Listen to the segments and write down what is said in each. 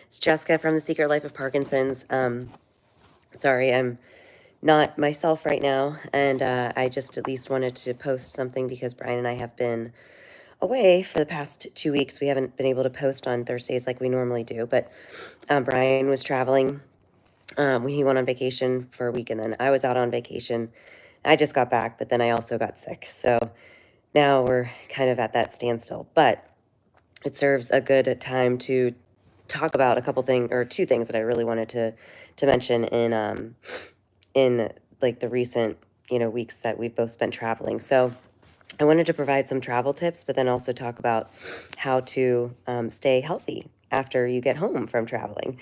It's Jessica from The Secret Life of Parkinson's. Sorry, I'm not myself right now, and I just at least wanted to post something because Brian and I have been away for the past 2 weeks. We haven't been able to post on Thursdays like we normally do, but Brian was traveling. He went on vacation for a week, and then I was out on vacation. I just got back, but then I also got sick. So now we're kind of at that standstill, but it serves a good time to talk about a couple things or two things that I really wanted to mention in like the recent weeks that we've both spent traveling. So I wanted to provide some travel tips, but then also talk about how to stay healthy after you get home from traveling.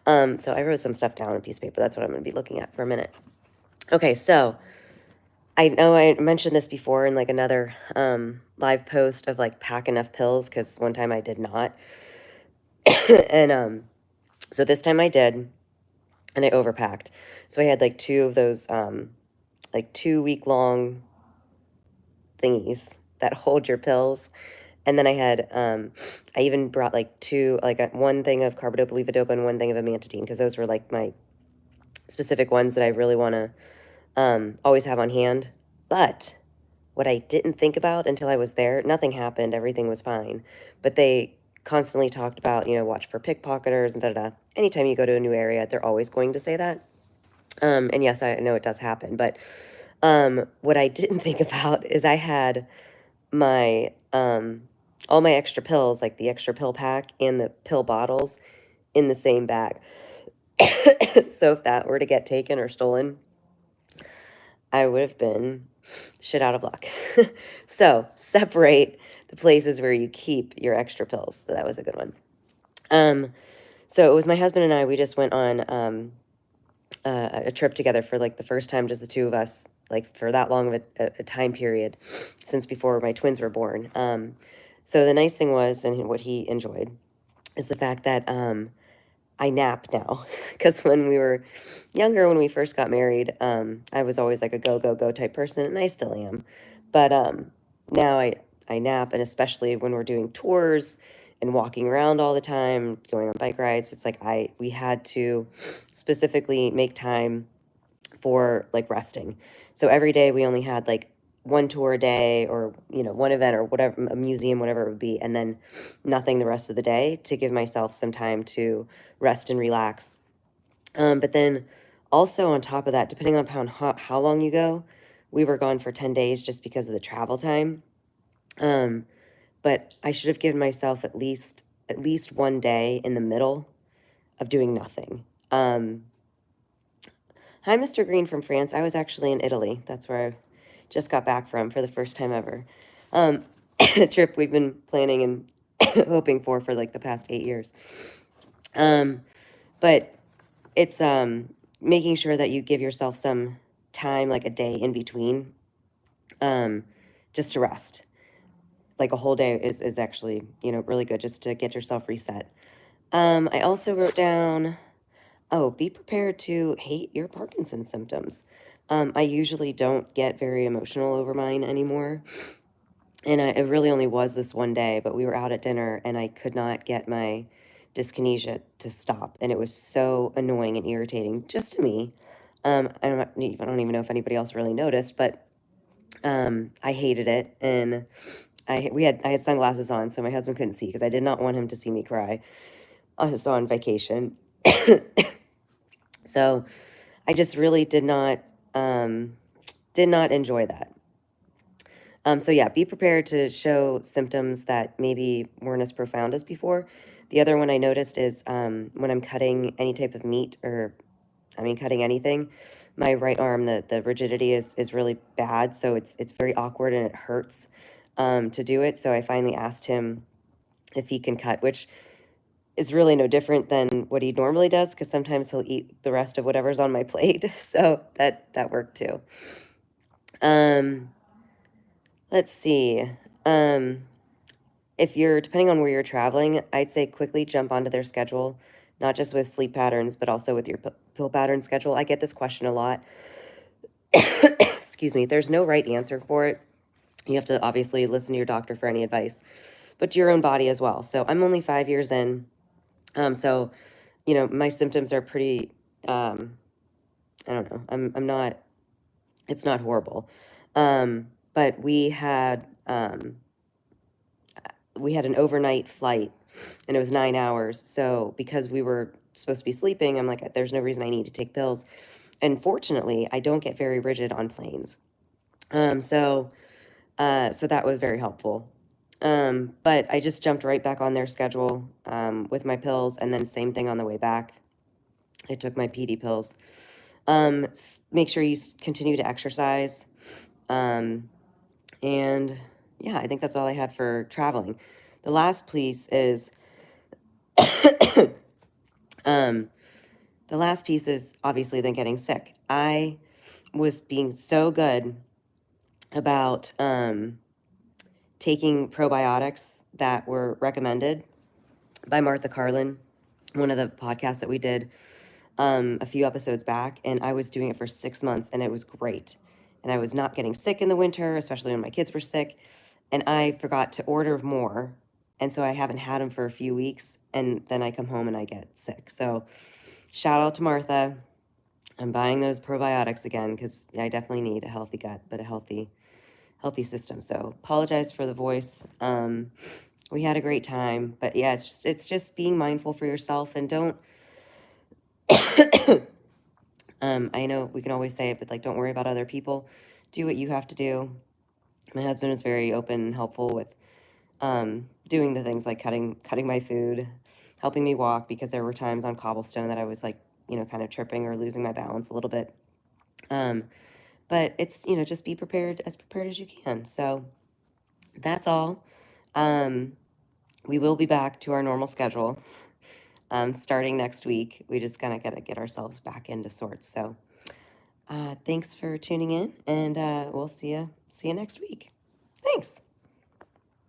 So I wrote some stuff down on a piece of paper. That's what I'm going to be looking at for a minute. Okay, so I know I mentioned this before in like another live post of like pack enough pills because one time I did not. And so this time I did, and I overpacked. So I had like two of those like 2 week long thingies that hold your pills. And then I had I even brought like one thing of carbidopa levodopa and one thing of amantadine because those were like my specific ones that I really want to always have on hand. But what I didn't think about until I was there, nothing happened, everything was fine. But they constantly talked about, watch for pickpocketers and da-da-da. Anytime you go to a new area, they're always going to say that. And yes, I know it does happen. But what I didn't think about is I had my all my extra pills, like the extra pill pack and the pill bottles, in the same bag. So if that were to get taken or stolen, I would have been shit out of luck. So separate the places where you keep your extra pills. So that was a good one. So it was my husband and I, we just went on a trip together for like the first time, just the two of us, like for that long of a time period since before my twins were born. So the nice thing was, and what he enjoyed, is the fact that I nap now. Because when we were younger, when we first got married, I was always like a go, go, go type person, and I still am. But now I nap, and especially when we're doing tours and walking around all the time, going on bike rides, it's like we had to specifically make time for like resting. So every day we only had like one tour a day or one event or whatever, a museum, whatever it would be, and then nothing the rest of the day to give myself some time to rest and relax. But then also on top of that, depending on how long you go, we were gone for 10 days just because of the travel time. But I should have given myself at least one day in the middle of doing nothing. Hi, Mr. Green from France. I was actually in Italy. That's where I just got back from for the first time ever. A trip we've been planning and hoping for like the past 8 years. But it's making sure that you give yourself some time, like a day in between, just to rest. Like a whole day is actually, really good just to get yourself reset. I also wrote down, be prepared to hate your Parkinson's symptoms. I usually don't get very emotional over mine anymore. And it really only was this one day, but we were out at dinner and I could not get my dyskinesia to stop. And it was so annoying and irritating just to me. I don't even know if anybody else really noticed, but I hated it. And I had sunglasses on, so my husband couldn't see because I did not want him to see me cry. I was on vacation. So I just really did not enjoy that. So yeah, be prepared to show symptoms that maybe weren't as profound as before. The other one I noticed is when I'm cutting any type of meat cutting anything, my right arm, the rigidity is really bad. So it's very awkward and it hurts to do it. So I finally asked him if he can cut, which is really no different than what he normally does because sometimes he'll eat the rest of whatever's on my plate. So that worked too. Let's see. If you're, depending on where you're traveling, I'd say quickly jump onto their schedule, not just with sleep patterns, but also with your pill pattern schedule. I get this question a lot. Excuse me. There's no right answer for it. You have to obviously listen to your doctor for any advice, but to your own body as well. So I'm only 5 years in. So you know, my symptoms are pretty, I don't know, I'm not, it's not horrible. But we had an overnight flight and it was 9 hours. So because we were supposed to be sleeping, I'm like, there's no reason I need to take pills. And fortunately, I don't get very rigid on planes. So that was very helpful. But I just jumped right back on their schedule, with my pills, and then same thing on the way back. I took my PD pills. Make sure you continue to exercise. And yeah, I think that's all I had for traveling. The last piece is, um, the last piece is obviously then getting sick. I was being so good about, taking probiotics that were recommended by Martha Carlin, one of the podcasts that we did, a few episodes back, and I was doing it for 6 months, and it was great. And I was not getting sick in the winter, especially when my kids were sick. And I forgot to order more, and so I haven't had them for a few weeks, and then I come home and I get sick. So shout out to Martha. I'm buying those probiotics again because I definitely need a healthy gut, but a healthy system. So apologize for the voice. We had a great time, but yeah, it's just being mindful for yourself, and don't. I know we can always say it, but like, don't worry about other people. Do what you have to do. My husband was very open and helpful with, doing the things like cutting my food, helping me walk, because there were times on cobblestone that I was like, you know, kind of tripping or losing my balance a little bit. But it's, you know, just be prepared as you can. So that's all. We will be back to our normal schedule, starting next week. We just kind of got to get ourselves back into sorts. So thanks for tuning in, and we'll see you next week. Thanks.